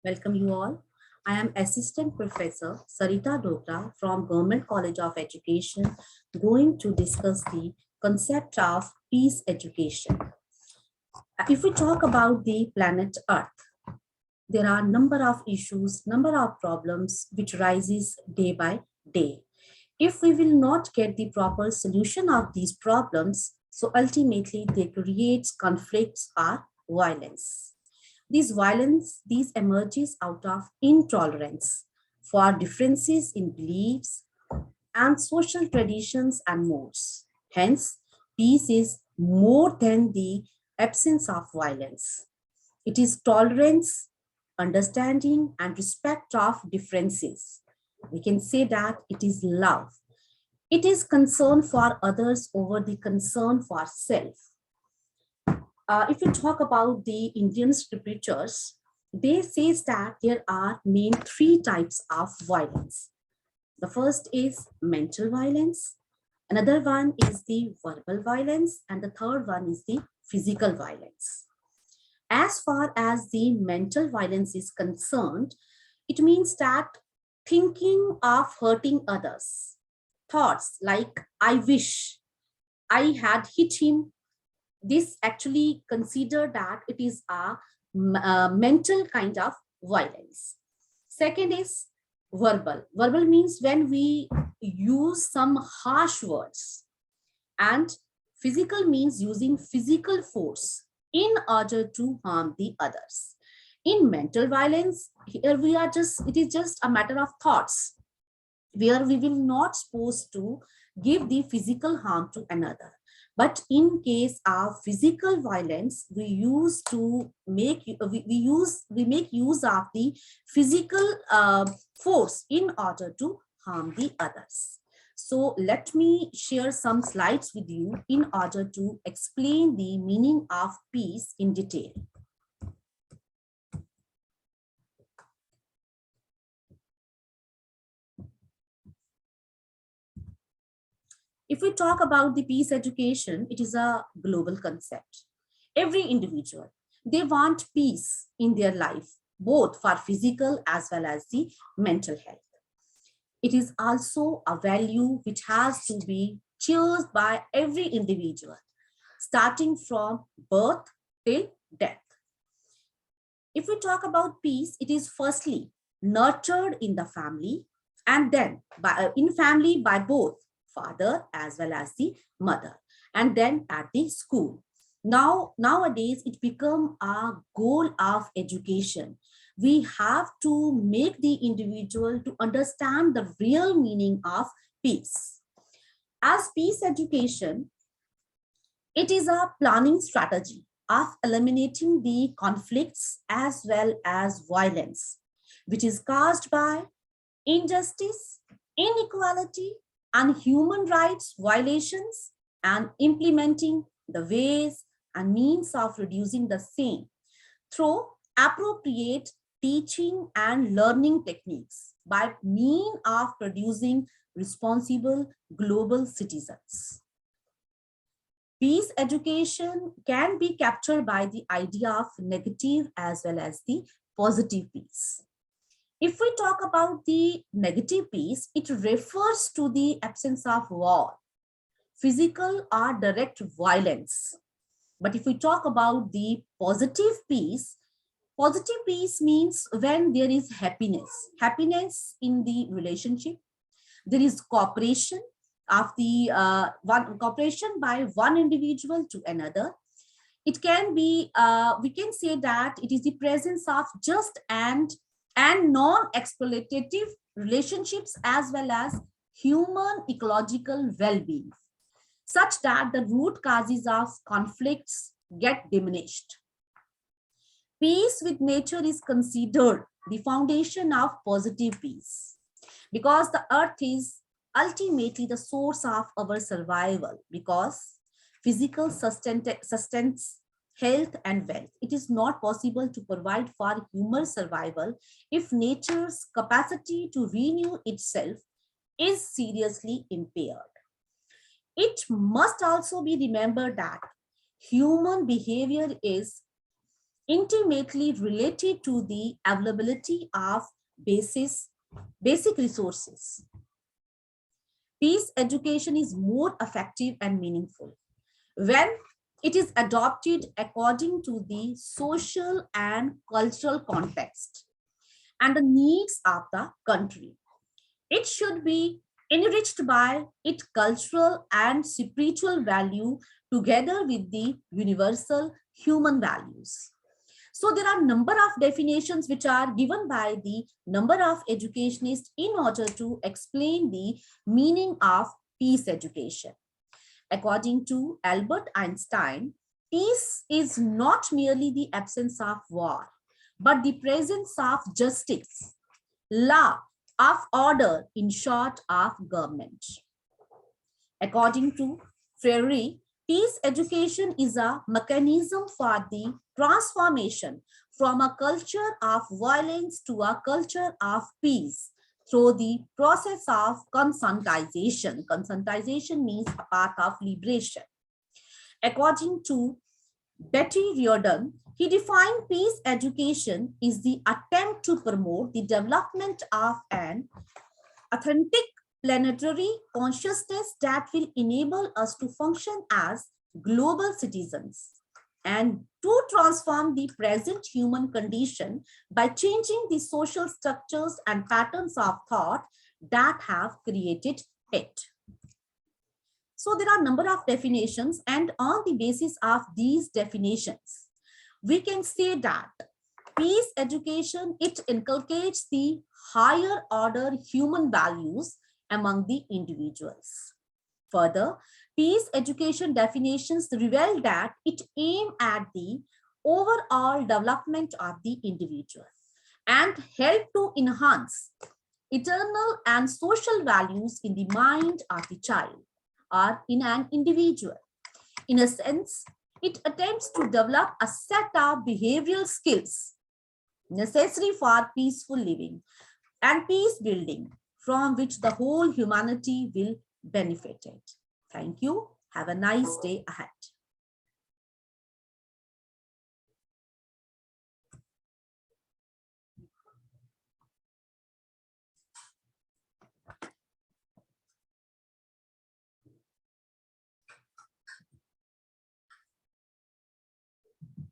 Welcome you all. I am Assistant Professor Sarita Dogra from Government College of Education, going to discuss the concept of peace education. If we talk about the planet Earth, there are number of issues, number of problems which rises day by day. If we will not get the proper solution of these problems, so ultimately they create conflicts or violence. These emerges out of intolerance for differences in beliefs and social traditions and modes. Hence, peace is more than the absence of violence. It is tolerance, understanding, and respect of differences. We can say that it is love. It is concern for others over the concern for self. If you talk about the Indian scriptures, they says that there are main three types of violence. The first is mental violence, another one is the verbal violence, and the third one is the physical violence. As far as the mental violence is concerned, it means that thinking of hurting others, thoughts like I wish I had hit him, this actually consider that it is a mental kind of violence. Second is verbal. Verbal means when we use some harsh words, and physical means using physical force in order to harm the others. In mental violence, here we are just, it is just a matter of thoughts where we will not supposed to give the physical harm to another. But in case of physical violence, we use to make we make use of the physical force in order to harm the others. So let me share some slides with you in order to explain the meaning of peace in detail. If we talk about the peace education, it is a global concept. Every individual, they want peace in their life, both for physical as well as the mental health. It is also a value which has to be cherished by every individual, starting from birth till death. If we talk about peace, it is firstly nurtured in the family, and then in family by both father as well as the mother, and then at the school. Nowadays it become a goal of education. We have to make the individual to understand the real meaning of peace. As peace education, it is a planning strategy of eliminating the conflicts as well as violence, which is caused by injustice, inequality, and human rights violations, and implementing the ways and means of reducing the same through appropriate teaching and learning techniques by mean of producing responsible global citizens. Peace education can be captured by the idea of negative as well as the positive peace. If we talk about the negative peace, it refers to the absence of war, physical or direct violence. But if we talk about the positive peace means when there is happiness in the relationship, there is cooperation of the one cooperation by one individual to another. It can be, we can say that it is the presence of just and non-exploitative relationships as well as human ecological well-being, such that the root causes of conflicts get diminished. Peace with nature is considered the foundation of positive peace because the earth is ultimately the source of our survival, because physical sustenance, health and wealth, it is not possible to provide for human survival if nature's capacity to renew itself is seriously impaired. It must also be remembered that human behavior is intimately related to the availability of basic resources. Peace education is more effective and meaningful when it is adopted according to the social and cultural context and the needs of the country. It should be enriched by its cultural and spiritual value together with the universal human values. So there are number of definitions which are given by the number of educationists in order to explain the meaning of peace education. According to Albert Einstein, peace is not merely the absence of war, but the presence of justice, law, of order, in short, of government. According to Freire, peace education is a mechanism for the transformation from a culture of violence to a culture of peace through the process of conscientization. Conscientization means a path of liberation. According to Betty Riordan, he defined peace education is the attempt to promote the development of an authentic planetary consciousness that will enable us to function as global citizens and to transform the present human condition by changing the social structures and patterns of thought that have created it. So there are a number of definitions, and on the basis of these definitions, we can say that peace education, it inculcates the higher order human values among the individuals. Further, peace education definitions reveal that it aims at the overall development of the individual and help to enhance eternal and social values in the mind of the child or in an individual. In a sense, it attempts to develop a set of behavioral skills necessary for peaceful living and peace building from which the whole humanity will benefit. Thank you. Have a nice day ahead.